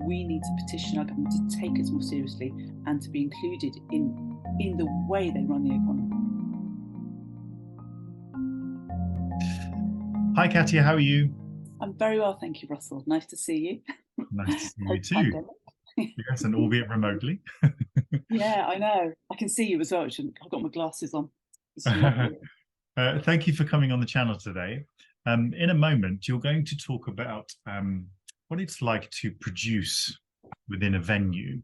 we need to petition our government to take us more seriously and to be included in the way they run the economy. Hi, Catia, how are you? I'm very well, thank you, Russell. Nice to see you. Nice to see you too. Yes, and albeit remotely. Yeah, I know. I can see you as well. I've got my glasses on. It's lovely. Thank you for coming on the channel today. In a moment, you're going to talk about what it's like to produce within a venue.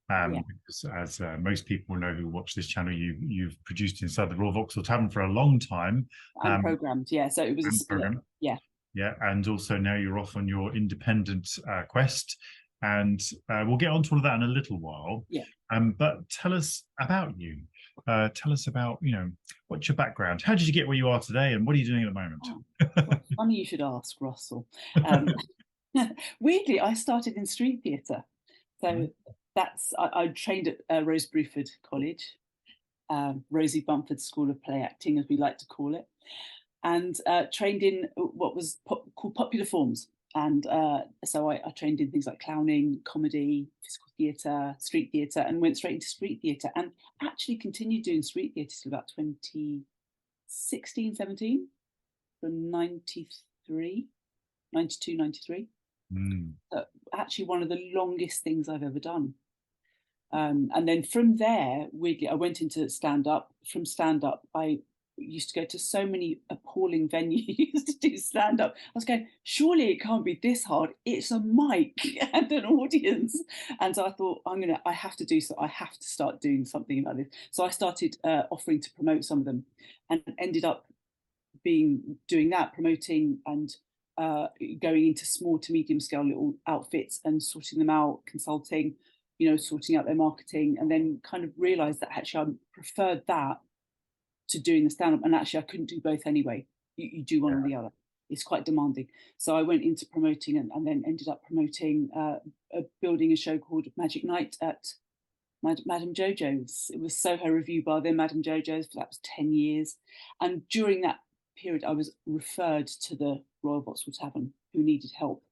Because as most people know who watch this channel, you've produced inside the Royal Vauxhall Tavern for a long time. And programmed, yeah. So it was a split. Program. Yeah. Yeah, and also now you're off on your independent quest, and we'll get onto all of that in a little while. Yeah. But tell us about you. Tell us about, what's your background? How did you get where you are today, and what are you doing at the moment? Well, funny you should ask, Russell. Weirdly, I started in street theatre. So I trained at Rose Bruford College, Rosie Bumford School of Play Acting, as we like to call it, and trained in what was called popular forms. And so I trained in things like clowning, comedy, physical theatre, street theatre, and went straight into street theatre, and actually continued doing street theatre till about 2016, 17, from 93, 92, 93. Actually one of the longest things I've ever done. And then from there, weirdly, I went into stand-up. From stand-up, I used to go to so many appalling venues to do stand-up. I was going, surely it can't be this hard. It's a mic and an audience. And so I thought, I have to do so. I have to start doing something like this. So I started offering to promote some of them, and ended up doing that, promoting and going into small to medium scale little outfits and sorting them out, consulting, sorting out their marketing, and then kind of realized that actually I preferred that to doing the stand-up, and actually I couldn't do both anyway. You do one or the other. It's quite demanding. So I went into promoting and then ended up promoting building a show called Magic Night at Madame Jojo's. It was Soho Review Bar, then Madame Jojo's, for that was 10 years. And during that period, I was referred to the Royal Vauxhall Tavern, who needed help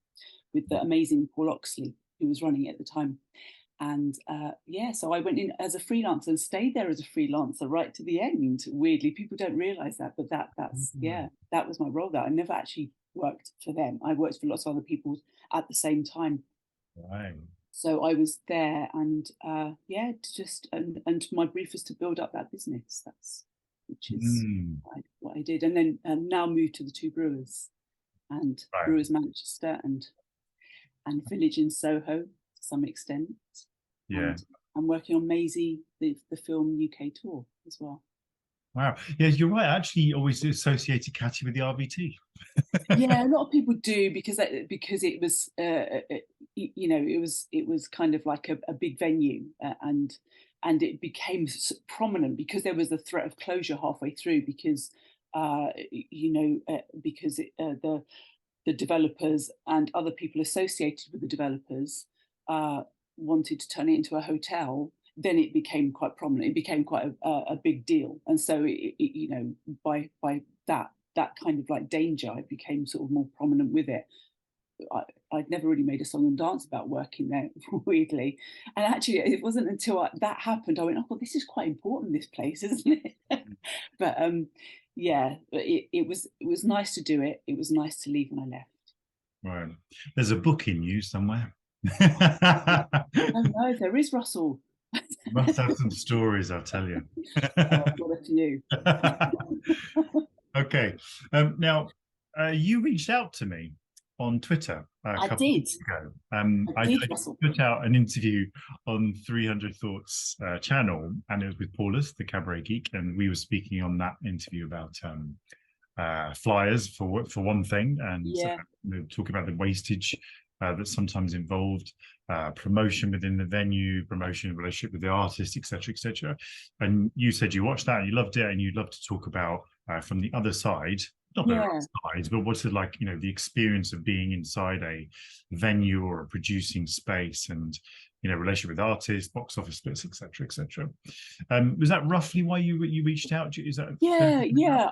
with the amazing Paul Oxley, who was running it at the time. And so I went in as a freelancer and stayed there as a freelancer right to the end. Weirdly, people don't realise that, but that was my role there. I never actually worked for them. I worked for lots of other people at the same time. Right. So I was there, and and my brief was to build up that business. Which is what I did, and then now moved to the two brewers, and Brewers Manchester and Village in Soho to some extent. Yeah, and I'm working on Maisie, the film UK tour as well. Wow. Yeah, you're right. I actually always associated Catia with the RVT. Yeah, a lot of people do, because it was it was kind of like a big venue, and it became prominent because there was the threat of closure halfway through, because the developers and other people associated with the developers wanted to turn it into a hotel. Then it became quite prominent. It became quite a big deal, and so by that kind of like danger, I became sort of more prominent with it. I'd never really made a song and dance about working there, weirdly, and actually it wasn't until that happened I went, oh, this is quite important, this place, isn't it? But it was nice to do it. It was nice to leave when I left. Right, there's a book in you somewhere. Oh no, there is, Russell. You must have some stories, I'll tell you. I've got a few. Okay. Now, you reached out to me on Twitter a couple of weeks ago. I put out an interview on 300 Thoughts channel, and it was with Paulus, the cabaret geek, and we were speaking on that interview about flyers for one thing, and talking about the wastage that's sometimes involved, promotion within the venue, promotion in relationship with the artist, etc., etc. And you said you watched that and you loved it, and you'd love to talk about from the other side, not the other side, but what's it like, the experience of being inside a venue or a producing space, and relationship with artists, box office splits, etc., etc. Was that roughly why you reached out? Is that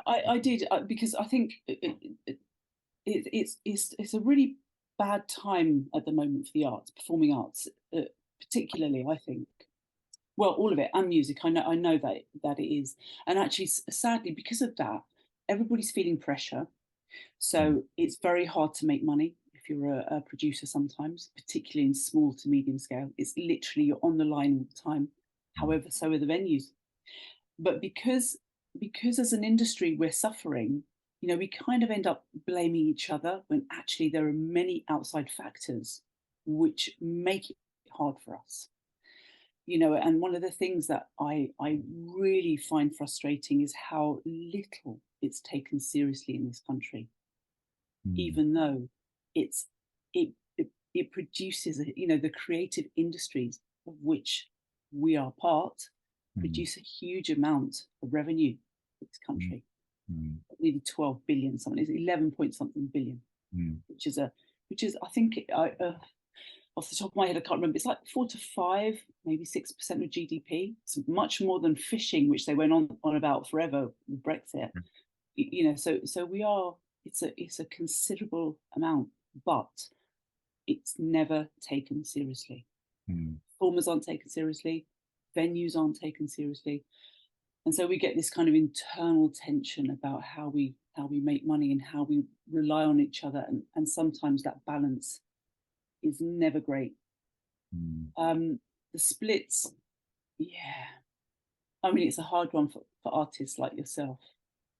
I did, because I think it's a really bad time at the moment for the arts, performing arts, particularly, I think. Well, all of it, and music. I know that it is, and actually, sadly, because of that, everybody's feeling pressure. So it's very hard to make money if you're a producer sometimes, particularly in small to medium scale. It's literally you're on the line all the time. However, so are the venues. But because as an industry we're suffering, we kind of end up blaming each other when actually there are many outside factors which make it hard for us. And one of the things that I really find frustrating is how little it's taken seriously in this country, even though it produces, the creative industries of which we are part, produce a huge amount of revenue for this country. Nearly 12 billion, something is 11 point something billion, which is I think off the top of my head, I can't remember. It's like 4 to 5, maybe 6% of GDP. It's much more than fishing, which they went on about forever with Brexit. So we are. It's a considerable amount, but it's never taken seriously. Performers aren't taken seriously, venues aren't taken seriously, and so we get this kind of internal tension about how we make money and how we rely on each other, and sometimes that balance is never great. The splits, I mean, it's a hard one for artists like yourself,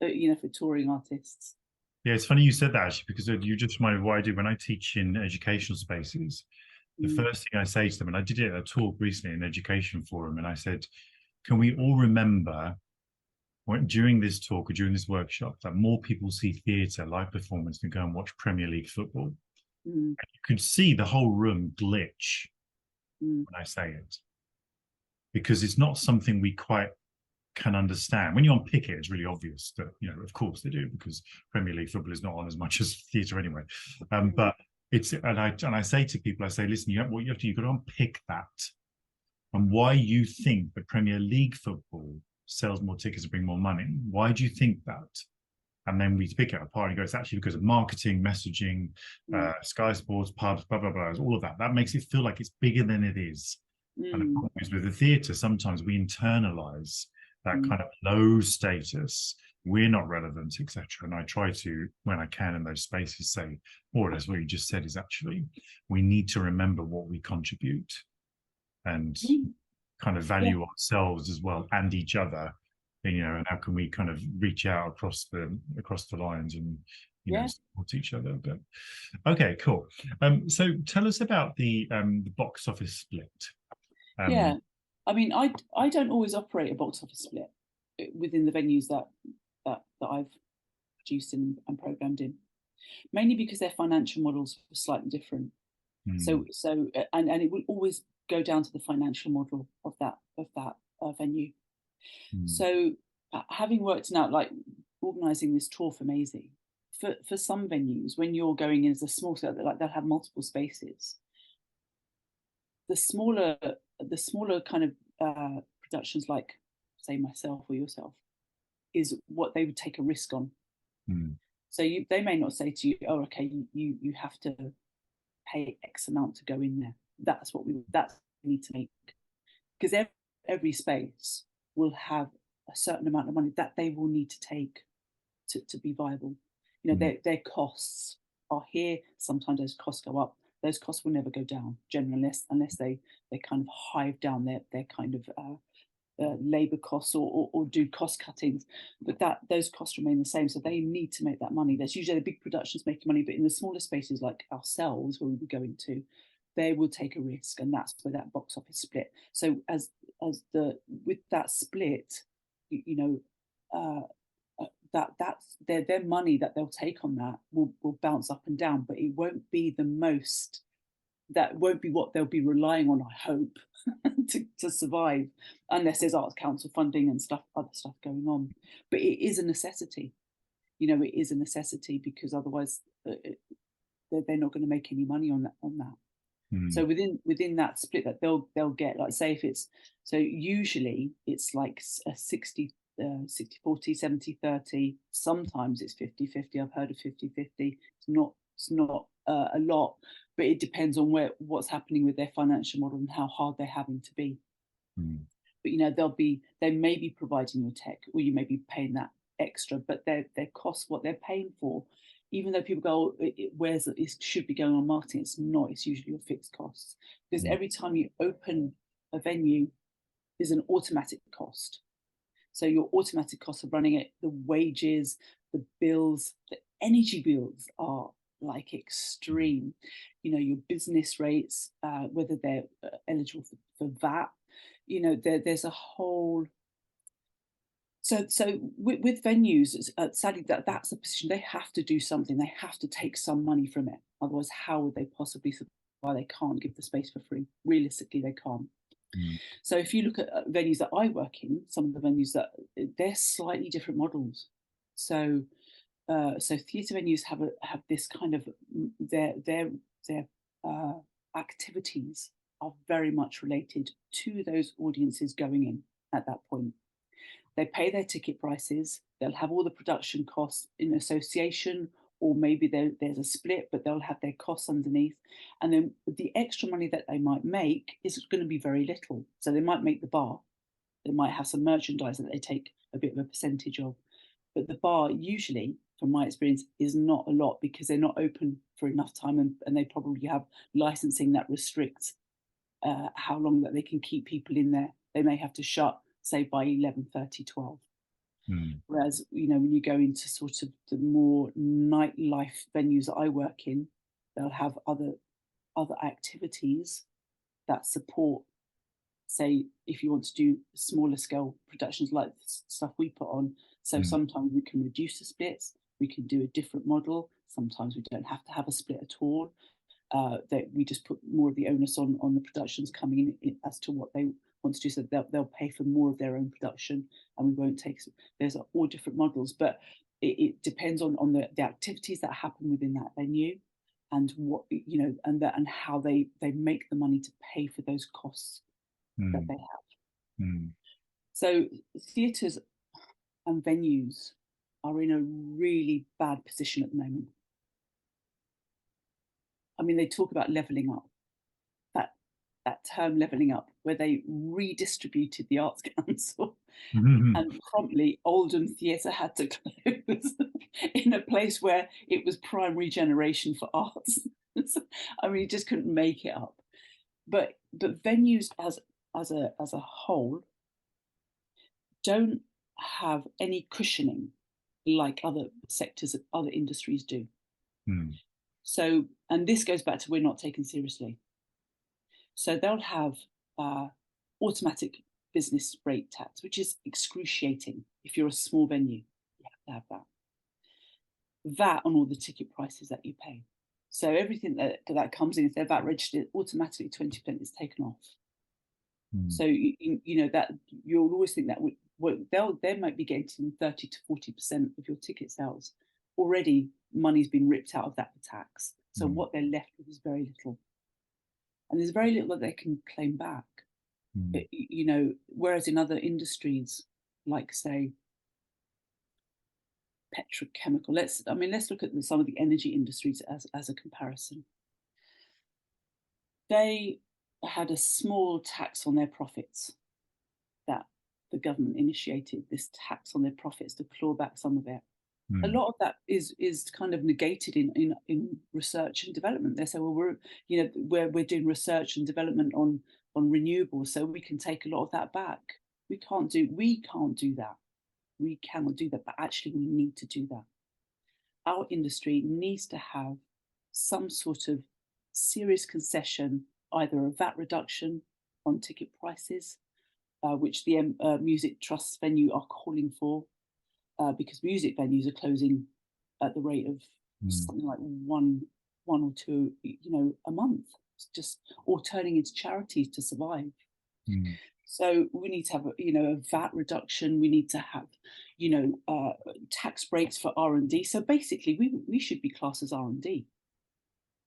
for touring artists. Yeah, it's funny you said that, actually, because you just reminded me of what I do when I teach in educational spaces. The first thing I say to them, and I did it at a talk recently in an education forum, and I said, can we all remember during this talk or during this workshop that more people see theatre, live performance, than go and watch Premier League football? And you could see the whole room glitch when I say it, because it's not something we quite can understand. When you unpick it, it's really obvious that, of course they do, because Premier League football is not on as much as theatre anyway. But it's, and I say to people, I say, listen, you've got to unpick that, and why you think that Premier League football sells more tickets and bring more money. Why do you think that? And then we pick it apart and go, it's actually because of marketing, messaging, Sky Sports, pubs, blah, blah, blah, all of that. That makes it feel like it's bigger than it is. And the problem is with the theatre, sometimes we internalize that kind of low status, we're not relevant, etc. And I try to, when I can in those spaces, say, more or less what you just said is actually, we need to remember what we contribute and kind of value ourselves as well and each other. And how can we kind of reach out across the lines and support each other. But okay, cool. So tell us about the box office split. I mean, I don't always operate a box office split within the venues that I've produced and programmed in, mainly because their financial models are slightly different. So and it will always go down to the financial model of that venue. So having worked out, like organising this tour for Maisie, for some venues, when you're going in as a small set, like they'll have multiple spaces. The smaller kind of productions, like say myself or yourself, is what they would take a risk on. So they may not say to you, oh, okay, you have to pay X amount to go in there. That's what we need to make, because every space will have a certain amount of money that they will need to take to be viable. Their costs are here. Sometimes those costs go up. Those costs will never go down, generally, unless they kind of hive down their kind of labour costs or do cost cuttings. But those costs remain the same, so they need to make that money. There's usually the big productions making money, but in the smaller spaces like ourselves, where we'll be going to, they will take a risk, and that's where that box office split. So with that split, that's their money that they'll take on that will bounce up and down, but it won't be the most. That won't be what they'll be relying on, I hope, to survive, unless there's Arts Council funding and other stuff going on. But it is a necessity. It is a necessity, because otherwise they're not going to make any money on that. So within that split that they'll get, like say if it's, so usually it's like a 60-40, 70-30. Sometimes it's 50-50. I've heard of 50-50. It's not a lot, but it depends on what's happening with their financial model and how hard they're having to be. But you know, they may be providing your tech, or you may be paying that extra, but their costs, what they're paying for, even though people go, it should be going on marketing, it's not. It's usually your fixed costs, because every time you open a venue is an automatic cost. So your automatic costs of running it, the wages, the bills, the energy bills are like extreme. You know, your business rates, whether they're eligible for VAT. You know, there's a whole. So with venues, sadly, that's the position. They have to do something. They have to take some money from it. Otherwise, how would they possibly survive? They can't give the space for free. Realistically, they can't. So if you look at venues that I work in, some of the venues that they're slightly different models. So theatre venues have this kind of their activities are very much related to those audiences going in at that point. They pay their ticket prices. They'll have all the production costs in association, or maybe there's a split, but they'll have their costs underneath. And then the extra money that they might make is going to be very little. So they might make the bar. They might have some merchandise that they take a bit of a percentage of. But the bar usually, from my experience, is not a lot, because they're not open for enough time, and they probably have licensing that restricts how long that they can keep people in there. They may have to shut, say, by 11:30, 12. Whereas, you know, when you go into sort of the more nightlife venues that I work in, they'll have other activities that support. Say, if you want to do smaller scale productions like stuff we put on, so sometimes we can reduce the splits, we can do a different model. Sometimes we don't have to have a split at all. That we just put more of the onus on the productions coming in as to what they want to do, so they'll pay for more of their own production, and we won't take. There's all different models, but it depends on the activities that happen within that venue, and what, you know, and how they make the money to pay for those costs that they have. So theatres and venues are in a really bad position at the moment. I mean, they talk about levelling up, that term levelling up, where they redistributed the Arts Council and promptly Oldham Theatre had to close in a place where it was primary generation for arts. I mean, you just couldn't make it up. But venues as a whole don't have any cushioning like other sectors, other industries do. So, and this goes back to we're not taken seriously. So they'll have automatic business rate tax, which is excruciating. If you're a small venue, you have to have that. VAT on all the ticket prices that you pay. So everything that comes in, if they're VAT registered, automatically 20% is taken off. So you know that you'll always think that they might be getting 30 to 40% of your ticket sales. Already, money's been ripped out of that for tax. So what they're left with is very little. And there's very little that they can claim back. You know, whereas in other industries, like say petrochemical, let's look at some of the energy industries as a comparison. They had a small tax on their profits that the government initiated, this tax on their profits to claw back some of it. A lot of that is kind of negated in research and development. They say, well, we're doing research and development on renewables, so we can take a lot of that back. We can't do that. We cannot do that, but actually we need to do that. Our industry needs to have some sort of serious concession, either a VAT reduction on ticket prices, which the Music Trust venue are calling for. Because music venues are closing at the rate of something like one or two, you know, a month, or turning into charities to survive. So we need to have, you know, a VAT reduction. We need to have, you know, tax breaks for R&D. So basically, we should be classed as R&D.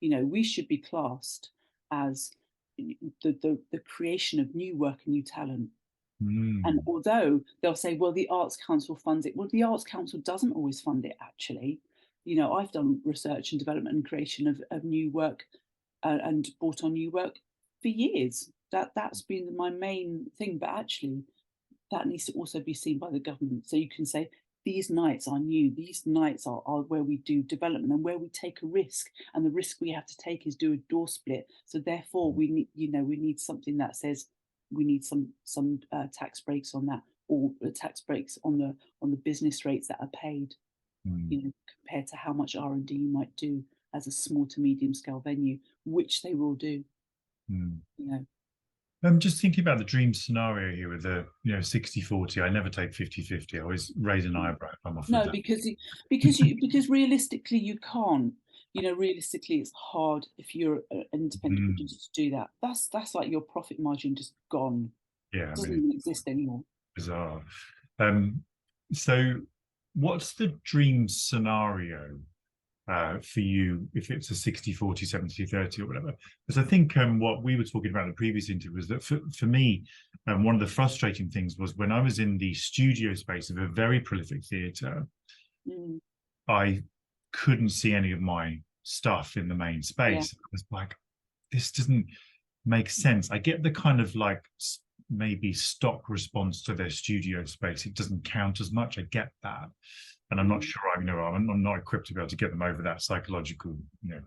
You know, we should be classed as the creation of new work and new talent. And although they'll say, well, the Arts Council funds it, well, the Arts Council doesn't always fund it, actually. You know, I've done research and development and creation of new work and brought on new work for years. That's been my main thing, but actually that needs to also be seen by the government. So you can say, these nights are new, these nights are where we do development and where we take a risk. And the risk we have to take is do a door split. So therefore we need, you know, we need something that says we need some tax breaks on that, or tax breaks on the business rates that are paid, you know, compared to how much R&D you might do as a small to medium scale venue, which they will do, you know. I'm just thinking about the dream scenario here with the, you know, 60-40. I never take 50-50. I always raise an eyebrow if I'm offered that. because realistically you can't. You know, realistically it's hard if you're an independent producer to do that. That's like your profit margin just gone. Yeah, it doesn't even exist anymore. Bizarre. So what's the dream scenario for you if it's a 60-40, 70-30 or whatever? Because I think what we were talking about in the previous interview was that for me, one of the frustrating things was when I was in the studio space of a very prolific theatre, I couldn't see any of my stuff in the main space. I was like, this doesn't make sense. I get the kind of like maybe stock response to their studio space. It doesn't count as much. I get that. And I'm not sure I'm not equipped to be able to get them over that psychological, you know,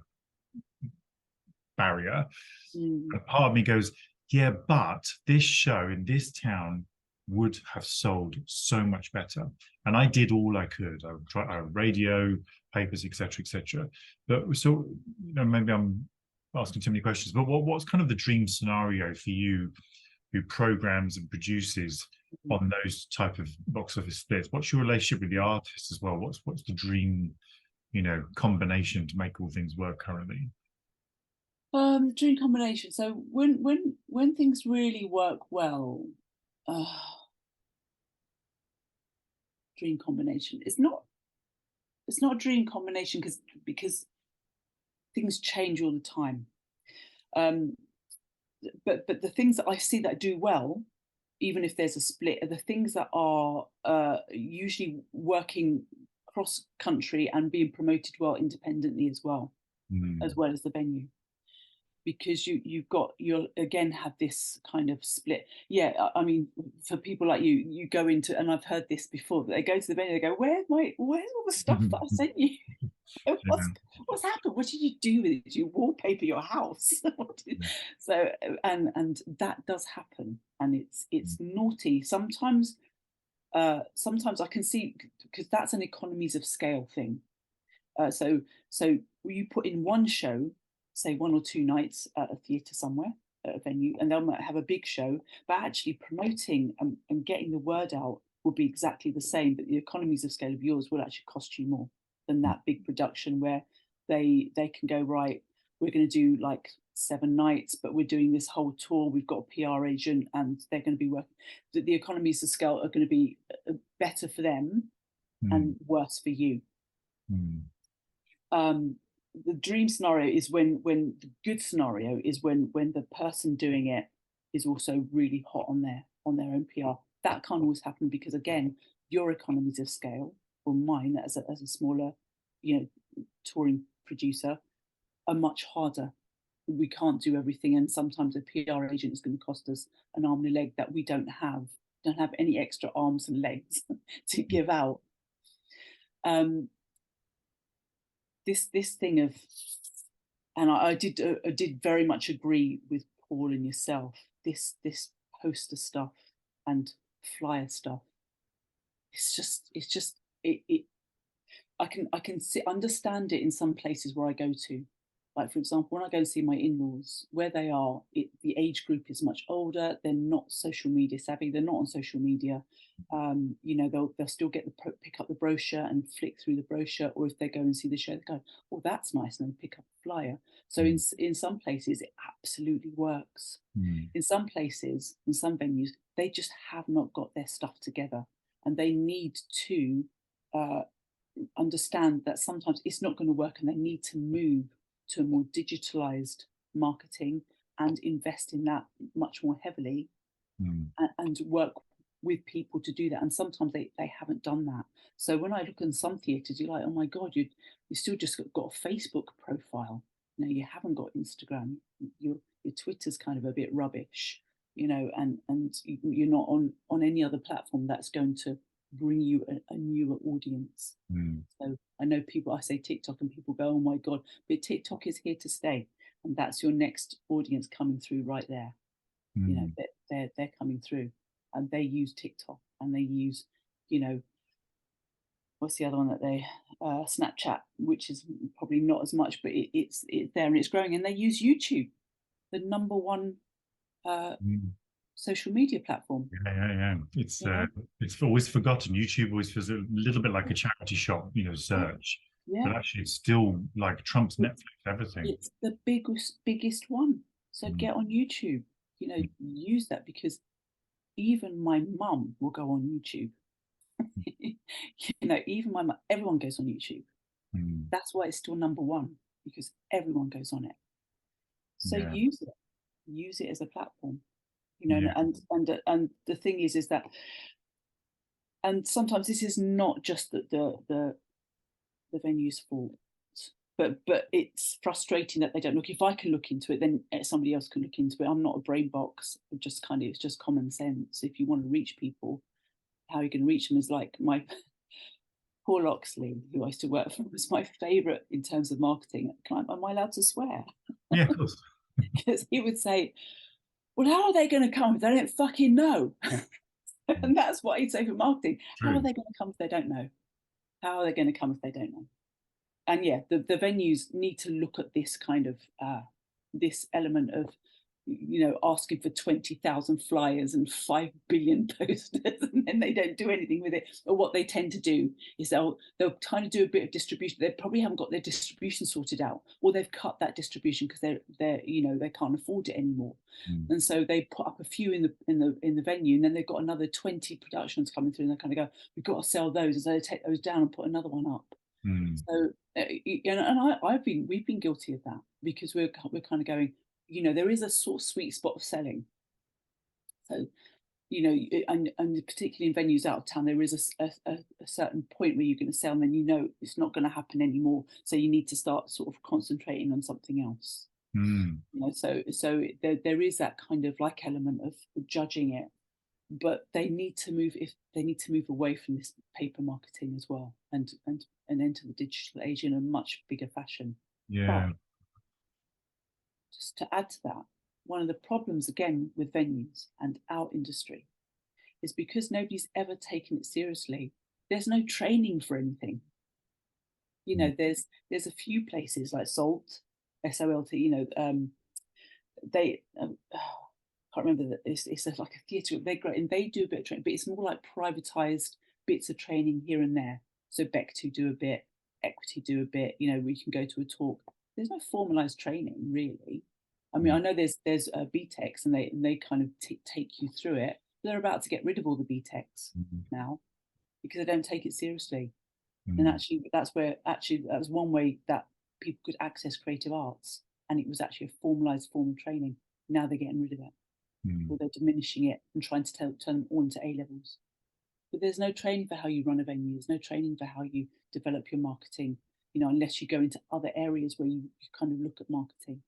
barrier. And part of me goes, yeah, but this show in this town would have sold so much better. And I did all I could. I would try radio, papers, etc. But so, you know, maybe I'm asking too many questions. But what's kind of the dream scenario for you, who programs and produces on those type of box office splits? What's your relationship with the artist as well? What's the dream, you know, combination to make all things work currently? Dream combination. So when things really work well, dream combination. It's not a dream combination because things change all the time. But the things that I see that do well, even if there's a split, are the things that are usually working cross country and being promoted well independently as well as the venue. Because you'll again have this kind of split. Yeah, I mean, for people like you go into, and I've heard this before, they go to the venue, they go, where's all the stuff that I sent you? What's happened? What did you do with it? Did you wallpaper your house? So and that does happen, and it's naughty. Sometimes I can see, because that's an economies of scale thing. So you put in one show, say 1 or 2 nights at a theatre somewhere, at a venue, and they might have a big show, but actually promoting and getting the word out will be exactly the same, but the economies of scale of yours will actually cost you more than that big production where they can go, right, we're going to do like 7 nights, but we're doing this whole tour, we've got a PR agent, and they're going to be working. The economies of scale are going to be better for them and worse for you. The dream scenario is when the good scenario is when the person doing it is also really hot on their own PR. That can't always happen because, again, your economies of scale, or mine as a smaller, you know, touring producer, are much harder. We can't do everything, and sometimes a PR agent is going to cost us an arm and a leg that we don't have any extra arms and legs to give out. This thing of, and I did very much agree with Paul and yourself, this poster stuff and flyer stuff, I can understand it in some places where I go to. Like, for example, when I go and see my in-laws, where they are, the age group is much older. They're not social media savvy. They're not on social media. You know, they'll still pick up the brochure and flick through the brochure. Or if they go and see the show, they go, "Oh, that's nice," and they pick up the flyer. So in some places, it absolutely works. In some places, in some venues, they just have not got their stuff together, and they need to understand that sometimes it's not going to work, and they need to move to a more digitalized marketing and invest in that much more heavily, and work with people to do that. And sometimes they haven't done that. So when I look in some theatres, you're like, oh my God, you still just got a Facebook profile. You know, you haven't got Instagram. Your Twitter's kind of a bit rubbish, you know, and you're not on any other platform that's going to bring you a newer audience. So I know I say TikTok and people go, oh my God, but TikTok is here to stay. And that's your next audience coming through right there. You know, they're coming through, and they use TikTok, and they use, you know, what's the other one that they Snapchat, which is probably not as much, but it's there and it's growing. And they use YouTube, the number one social media platform. Yeah. It's always forgotten. YouTube always feels a little bit like a charity shop, you know, search. Yeah. But actually, it's still like Trump's Netflix, everything. It's the biggest one. So get on YouTube. You know, use that, because even my mum will go on YouTube. You know, even my mum, everyone goes on YouTube. That's why it's still number one, because everyone goes on it. So use it as a platform. You know, and the thing is that, and sometimes this is not just the venue's fault, but it's frustrating that they don't look. If I can look into it, then somebody else can look into it. I'm not a brain box. It's just common sense. If you want to reach people, how you can reach them is like my Paul Oxley, who I used to work for, was my favourite in terms of marketing. Am I allowed to swear? Yeah, of course. Because he would say, well, how are they going to come if they don't fucking know? And that's what he'd say for marketing. How are they going to come if they don't know? How are they going to come if they don't know? And yeah, the venues need to look at this kind of this element of, you know, asking for 20,000 flyers and 5 billion posters, and then they don't do anything with it. Or what they tend to do is they'll kind of do a bit of distribution. They probably haven't got their distribution sorted out, or they've cut that distribution because they're you know, they can't afford it anymore. And so they put up a few in the venue, and then they've got another 20 productions coming through, and they kind of go, we've got to sell those, and so they take those down and put another one up. So and we've been guilty of that, because we're kind of going, you know, there is a sort of sweet spot of selling. So, you know, and particularly in venues out of town, there is a certain point where you're going to sell, and then you know it's not going to happen anymore. So you need to start sort of concentrating on something else. You know, so there is that kind of like element of judging it, but they need to move away from this paper marketing as well, and enter the digital age in a much bigger fashion. Yeah. But just to add to that, one of the problems again with venues and our industry is because nobody's ever taken it seriously. There's no training for anything. You know, there's a few places like SALT, SOLT. You know, they can't remember that it's like a theatre. They're great and they do a bit of training, but it's more like privatised bits of training here and there. So Beck2 do a bit, Equity do a bit. You know, we can go to a talk. There's no formalised training really. I mean, I know there's BTECs, and they kind of take you through it. They're about to get rid of all the BTECs now, because they don't take it seriously. And actually, that was one way that people could access creative arts, and it was actually a formalised form of training. Now they're getting rid of it, or they're diminishing it and trying to turn them all into A levels. But there's no training for how you run a venue. There's no training for how you develop your marketing. You know, unless you go into other areas where you kind of look at marketing.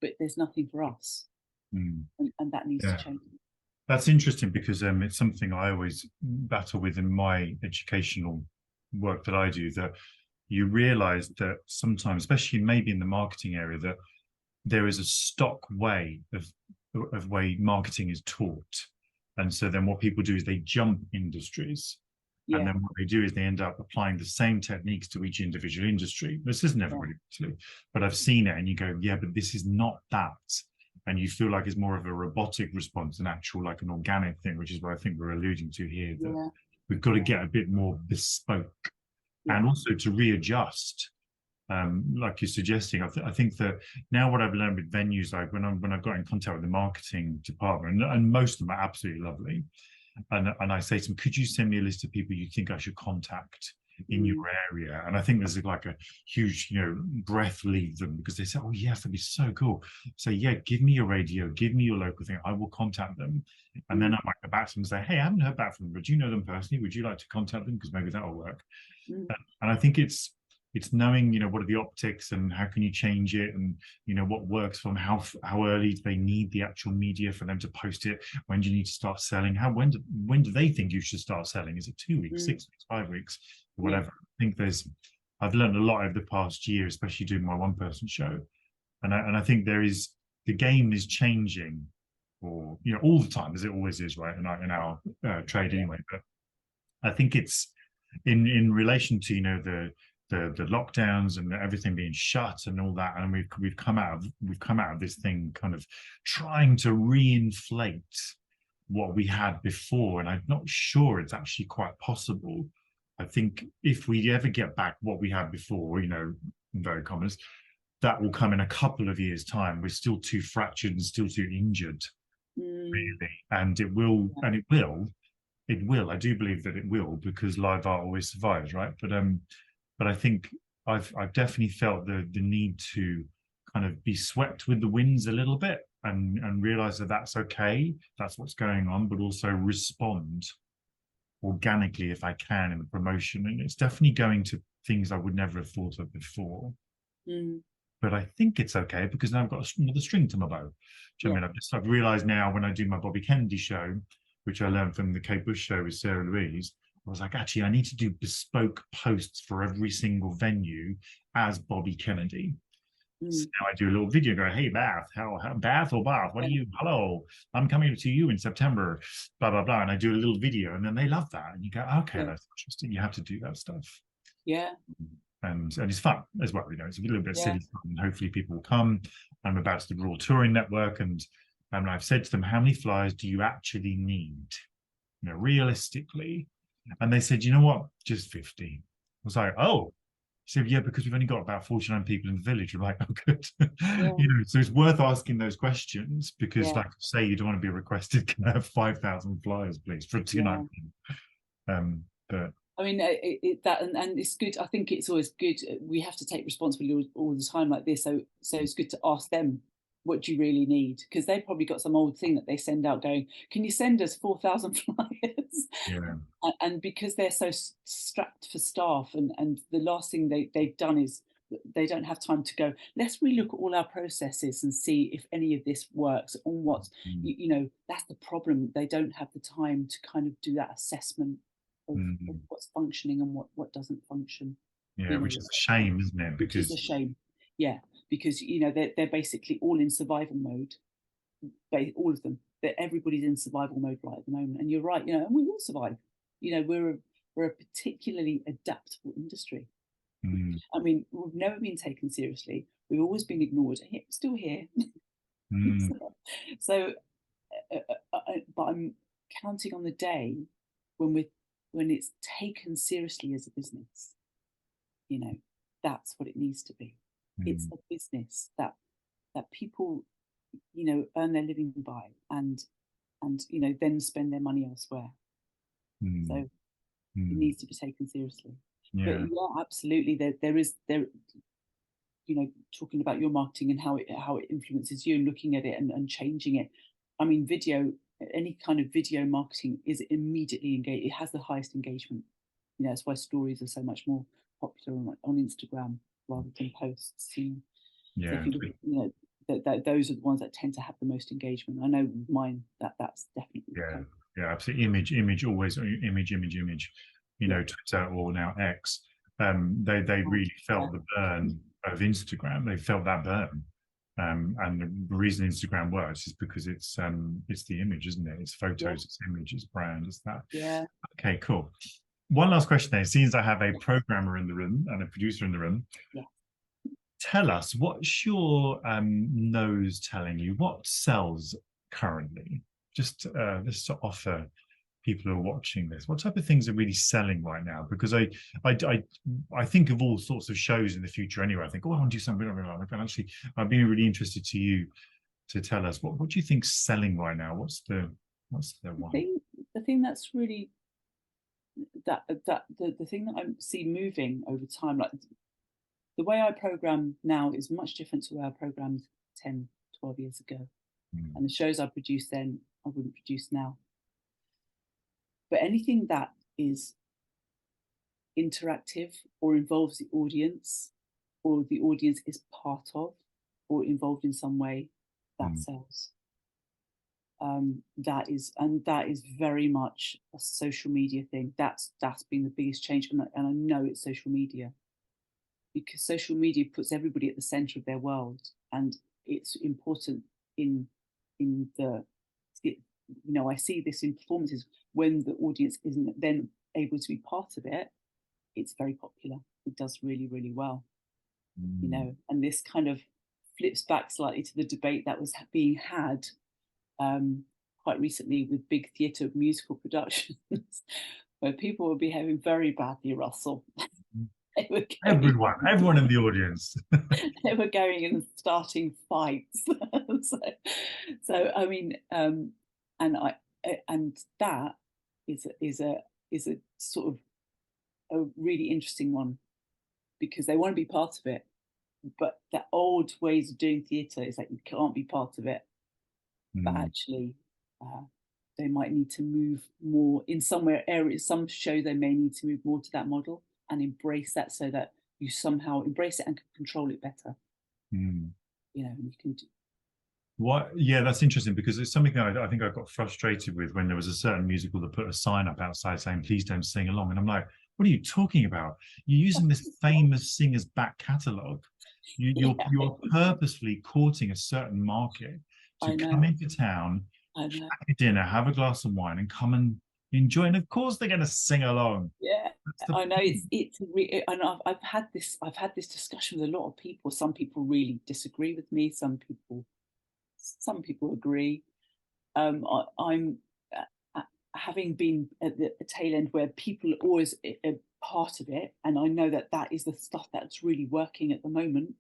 But there's nothing for us, and that needs to change. That's interesting, because it's something I always battle with in my educational work that I do, that you realize that sometimes, especially maybe in the marketing area, that there is a stock way of way marketing is taught. And so then what people do is they jump industries. And then what they do is they end up applying the same techniques to each individual industry. This isn't everybody, actually, but I've seen it, and you go, yeah, but this is not that. And you feel like it's more of a robotic response than actual, like an organic thing, which is what I think we're alluding to here, that we've got to get a bit more bespoke and also to readjust. Like you're suggesting, I think that now what I've learned with venues, like when I got in contact with the marketing department, and most of them are absolutely lovely, and I say to them, could you send me a list of people you think I should contact in your area. And I think there's like a huge, breath leave them, because they say, oh yes, that'd be so cool. So yeah, give me your radio, give me your local thing. I will contact them. And then I might go back to them and say, hey, I haven't heard back from them, but do you know them personally? Would you like to contact them? Because maybe that'll work. And I think it's knowing, what are the optics and how can you change it, and what works for them, how early do they need the actual media for them to post it, when do you need to start selling, when do they think you should start selling? Is it 2 weeks, 6 weeks, 5 weeks, whatever? I think I've learned a lot over the past year, especially doing my one-person show, and I think the game is changing, or all the time, as it always is, right, in our trade anyway. But I think it's in relation to the lockdowns and everything being shut and all that, and we've come out of this thing kind of trying to reinflate what we had before, and I'm not sure it's actually quite possible. I think if we ever get back what we had before, in very common, that will come in a couple of years' time. We're still too fractured and still too injured, really, and it will. I do believe that it will, because live art always survives, right? But I think I've definitely felt the need to kind of be swept with the winds a little bit, and realize that that's okay, that's what's going on, but also respond organically if I can in the promotion. And it's definitely going to things I would never have thought of before. But I think it's okay, because now I've got another string to my bow. I mean, I've realized now, when I do my Bobby Kennedy show, which I learned from the Kate Bush show with Sarah Louise, I was like, actually, I need to do bespoke posts for every single venue as Bobby Kennedy. So now I do a little video, go, hey, Bath, how Bath or Bath, what are you? Hello, I'm coming to you in September, blah, blah, blah. And I do a little video, and then they love that. And you go, okay, that's interesting. You have to do that stuff. Yeah. And it's fun as well. It's a little bit silly fun, and hopefully people will come. I'm about to do the Raw Touring Network, and I've said to them, how many flyers do you actually need, realistically? And they said, you know what, just 50. I was like, oh. He said, yeah, because we've only got about 49 people in the village. I'm like, oh, good. So it's worth asking those questions, because, like I say, you don't want to be requested, can I have 5,000 flyers, please, for 2 nights? But I mean, and it's good. I think it's always good. We have to take responsibility all the time like this. So it's good to ask them, what do you really need? Because they've probably got some old thing that they send out going, can you send us 4,000 flyers? And because they're so strapped for staff, and the last thing they've done is they don't have time to go, let's relook at all our processes and see if any of this works on what's, that's the problem. They don't have the time to kind of do that assessment of what's functioning and what doesn't function. Which is a shame, isn't it? Because it's a shame. Yeah, because they're basically all in survival mode. All of them. Everybody's in survival mode right at the moment. And you're right. And we will survive. We're a particularly adaptable industry. I mean, we've never been taken seriously. We've always been ignored. We're still here. But I'm counting on the day when it's taken seriously as a business. That's what it needs to be. It's a business that people, earn their living by, and then spend their money elsewhere. So it needs to be taken seriously. But absolutely, there is talking about your marketing and how it influences you, and looking at it and changing it. I mean, any kind of video marketing is immediately engaged. It has the highest engagement. That's why stories are so much more popular on Instagram rather than posts. So if you look, those are the ones that tend to have the most engagement. I know mine, that's definitely absolutely. Image, always image. Twitter, or now X, they really felt the burn of Instagram. They felt that burn, and the reason Instagram works is because it's the image, isn't it? It's photos, it's image, it's brand, it's that. Okay, cool. One last question then. Seems I have a programmer in the room and a producer in the room. Tell us, what's your nose telling you? What sells currently? Just to offer people who are watching this, what type of things are really selling right now? Because I think of all sorts of shows in the future anyway. I think, I want to do something. And actually, I'd be really interested to you to tell us what do you think's selling right now? What's the one? The thing that's really the thing that I see moving over time, like the way I program now is much different to the way I programmed 10, 12 years ago. And the shows I produced then, I wouldn't produce now. But anything that is interactive or involves the audience, or the audience is part of or involved in some way, that sells. That is very much a social media thing. That's been the biggest change, and I know it's social media, because social media puts everybody at the center of their world, and it's important in the, I see this in performances when the audience isn't then able to be part of it. It's very popular. It does really, really well, and this kind of flips back slightly to the debate that was being had quite recently with big theatre musical productions, where people were behaving very badly, Russell. Everyone in the audience. They were going and starting fights. so I mean, and that is a sort of a really interesting one, because they want to be part of it, but the old ways of doing theatre is like you can't be part of it. But actually, they might need to move more in somewhere areas. Some show they may need to move more to that model and embrace that, so that you somehow embrace it and can control it better. You can do. What? Yeah, that's interesting, because it's something that I think I got frustrated with when there was a certain musical that put a sign up outside saying, "Please don't sing along," and I'm like, "What are you talking about? You're using this famous singer's back catalogue. You're purposefully courting a certain market to come into town, have a dinner, have a glass of wine, and come and enjoy. And of course, they're going to sing along." Yeah, I know. And I've had this discussion with a lot of people. Some people really disagree with me. Some people agree. I'm having been at the tail end where people are always a part of it, and I know that is the stuff that's really working at the moment.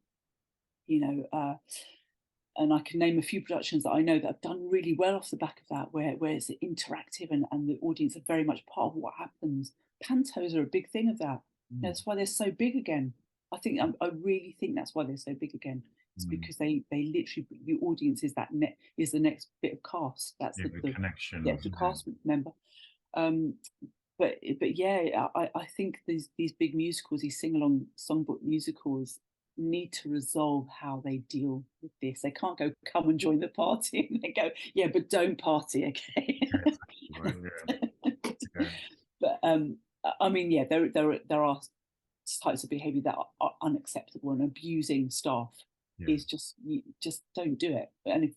And I can name a few productions that I know that have done really well off the back of that, where it's interactive and the audience are very much part of what happens. Pantos are a big thing of that. That's why they're so big again. I really think that's why they're so big again. It's because they literally, the audience is is the next bit of cast. That's the connection. Yeah, the cast member. But yeah, I think these big musicals, these sing-along songbook musicals, need to resolve how they deal with this. They can't go, "Come and join the party," and they go, "Yeah, but don't party, okay?" But I mean, yeah, there are types of behaviour that are unacceptable, and abusing staff is just don't do it. And if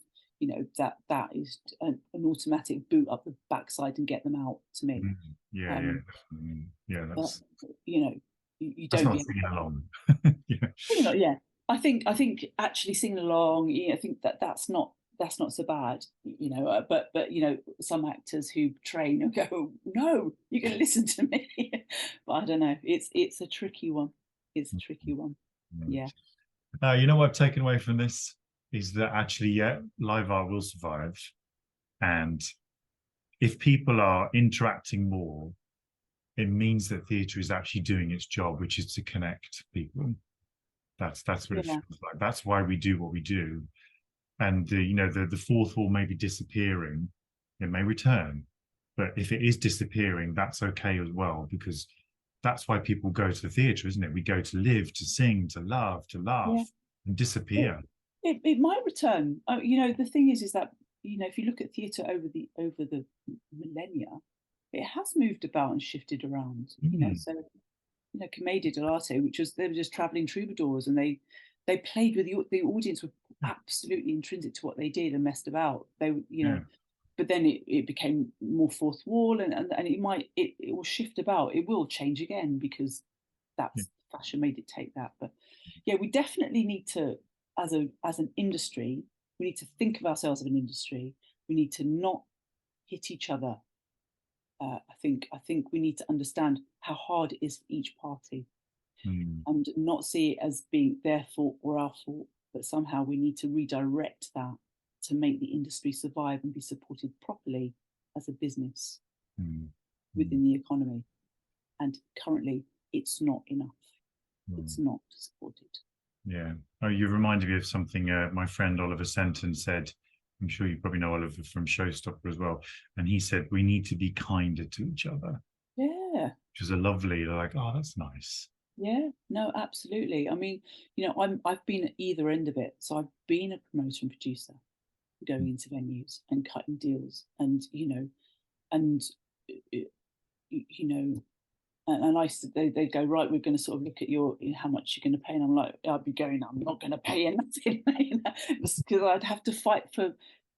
that is an automatic boot up the backside and get them out, to me. That's, you that's don't not singing along. Yeah, I think actually singing along, I think that's not so bad, but some actors who train and go, "No, you're going to listen to me." But I don't know, it's a tricky one. It's a tricky one. Yeah. What I've taken away from this is that actually, live art will survive, and if people are interacting more, it means that theatre is actually doing its job, which is to connect people. That's what it feels like. That's why we do what we do. And the fourth wall may be disappearing. It may return, but if it is disappearing, that's okay as well, because that's why people go to the theatre, isn't it? We go to live, to sing, to love, and disappear. It might return. The thing is that if you look at theatre over the millennia, it has moved about and shifted around. So Commedia dell'arte, they were just traveling troubadours, and they played with the audience, were absolutely intrinsic to what they did and messed about. But then it became more fourth wall, and it will shift about. It will change again, because that's fashion may dictate that. But yeah, we definitely need to, as an industry, we need to think of ourselves as an industry. We need to not hit each other. I think we need to understand how hard it is for each party, and not see it as being their fault or our fault, but somehow we need to redirect that to make the industry survive and be supported properly as a business within the economy. and currently it's not enough. It's not supported. Yeah. Oh, you reminded me of something my friend Oliver Senton said. I'm sure you probably know Oliver from Showstopper as well. And he said, we need to be kinder to each other. Yeah. Which is a lovely, like, oh, that's nice. Yeah, no, absolutely. I mean, you know, I've been at either end of it. So I've been a promoter and producer going into venues and cutting deals and, you know, and, you know, and they go, right, we're going to sort of look at how much you're going to pay. And I'm like, I'd be going, I'm not going to pay anything, you know, because I'd have to fight for,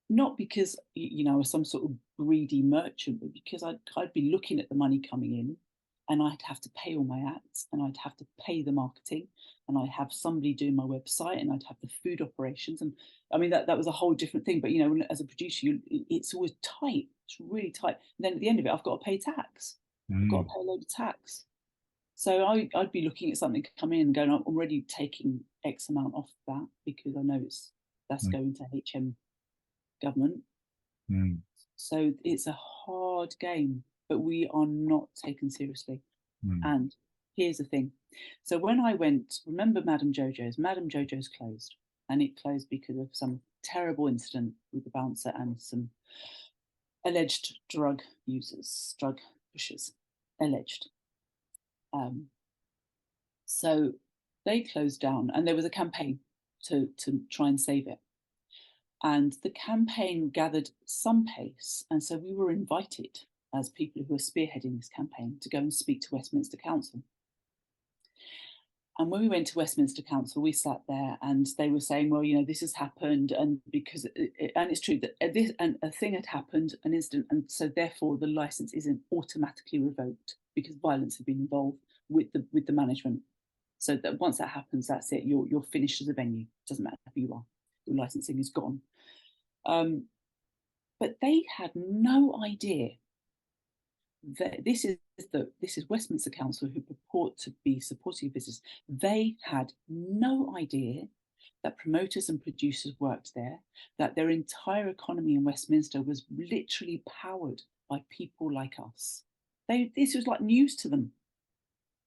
not because, you know, some sort of greedy merchant, but because I'd be looking at the money coming in and I'd have to pay all my acts and I'd have to pay the marketing and I'd have somebody doing my website and I'd have the food operations. And I mean, that was a whole different thing. But, you know, as a producer, it's always tight. It's really tight. And then at the end of it, I've got to pay tax. I've got to pay a load of tax. So I'd be looking at something coming in and going, I'm already taking X amount off that because I know that's going to HM government. So it's a hard game, but we are not taken seriously. And here's the thing. So when I went, remember Madame Jojo's closed, and it closed because of some terrible incident with the bouncer and some alleged drug pushers, alleged. So they closed down and there was a campaign to try and save it. And the campaign gathered some pace. And so we were invited as people who were spearheading this campaign to go and speak to Westminster Council. And when we went to Westminster Council, we sat there and they were saying, well, you know, this has happened. And because, and it's true that a thing had happened, an incident. And so therefore the license isn't automatically revoked because violence had been involved with the management. So that once that happens, that's it. You're finished as a venue. It doesn't matter who you are. Your licensing is gone. But they had no idea that this is Westminster Council, who purport to be supporting business. They had no idea that promoters and producers worked there, that their entire economy in Westminster was literally powered by people like us. This was like news to them.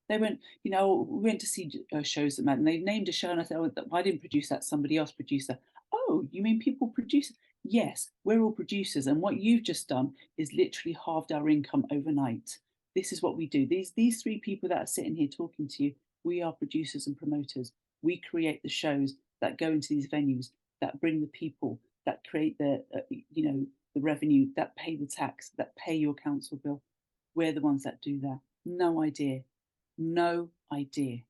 They went, you know, we went to see shows that matter, and they named a show, and I said, oh, I didn't produce that, somebody else produced that. Oh, you mean people produce? Yes, we're all producers, and what you've just done is literally halved our income overnight. This is what we do. These three people that are sitting here talking to you, we are producers and promoters. We create the shows that go into these venues, that bring the people, that create the, you know, the revenue, that pay the tax, that pay your council bill. We're the ones that do that. No idea. No idea.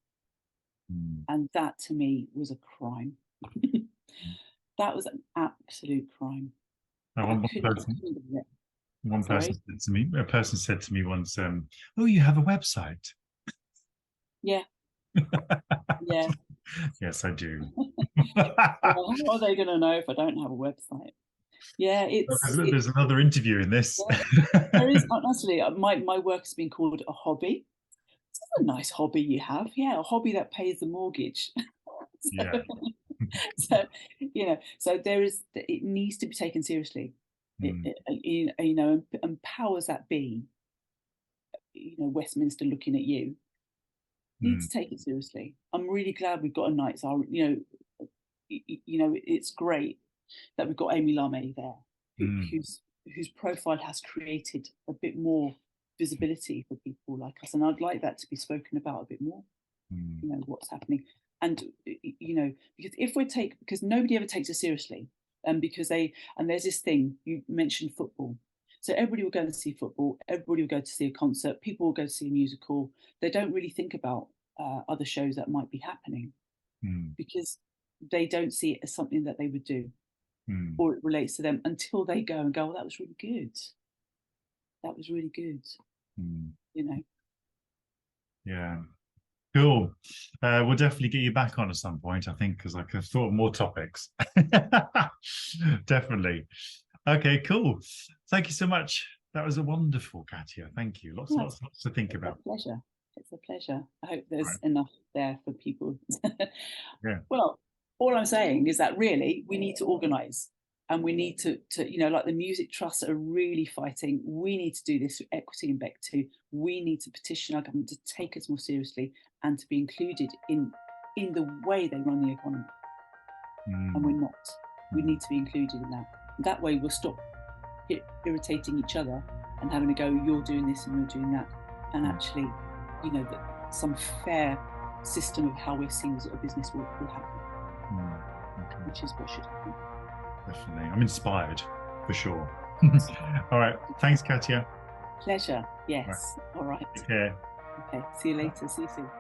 And that to me was a crime. That was an absolute crime. One person said to me once, oh, you have a website. Yeah. Yeah. Yes, I do. Well, how are they going to know if I don't have a website? Yeah, there's another interview in this. Yeah, there is, honestly, my work has been called a hobby. It's a nice hobby you have. Yeah, a hobby that pays the mortgage. Yeah. So, you know, so it needs to be taken seriously. You know, and powers that be, you know, Westminster looking at you, need to take it seriously. I'm really glad we've got a Knights. You know, it's great that we've got Amy Lame there, whose profile has created a bit more visibility for people like us, and I'd like that to be spoken about a bit more. You know, what's happening. And you know, because nobody ever takes it seriously, and there's this thing you mentioned, football. So everybody will go and see football. Everybody will go to see a concert. People will go to see a musical. They don't really think about other shows that might be happening because they don't see it as something that they would do or it relates to them until they go and go, oh, that was really good. That was really good. You know. Yeah. Cool. We'll definitely get you back on at some point, I think, because I could have thought of more topics. Definitely. Okay, cool. Thank you so much. That was a wonderful, Catia. Thank you. Lots to think about. Pleasure. It's a pleasure. I hope there's enough there for people. Yeah. Well, all I'm saying is that really we need to organise. And we need to, you know, like the music trusts are really fighting. We need to do this with equity in Bec 2. We need to petition our government to take us more seriously and to be included in the way they run the economy. And we're not. We need to be included in that. That way we'll stop irritating each other and having to go, you're doing this and you're doing that. And actually, you know, that some fair system of how we're seen as a business will happen, which is what should happen. Definitely. I'm inspired, for sure. All right. Thanks, Catia. Pleasure. Yes. All right. Take care. Okay. See you later. See you soon.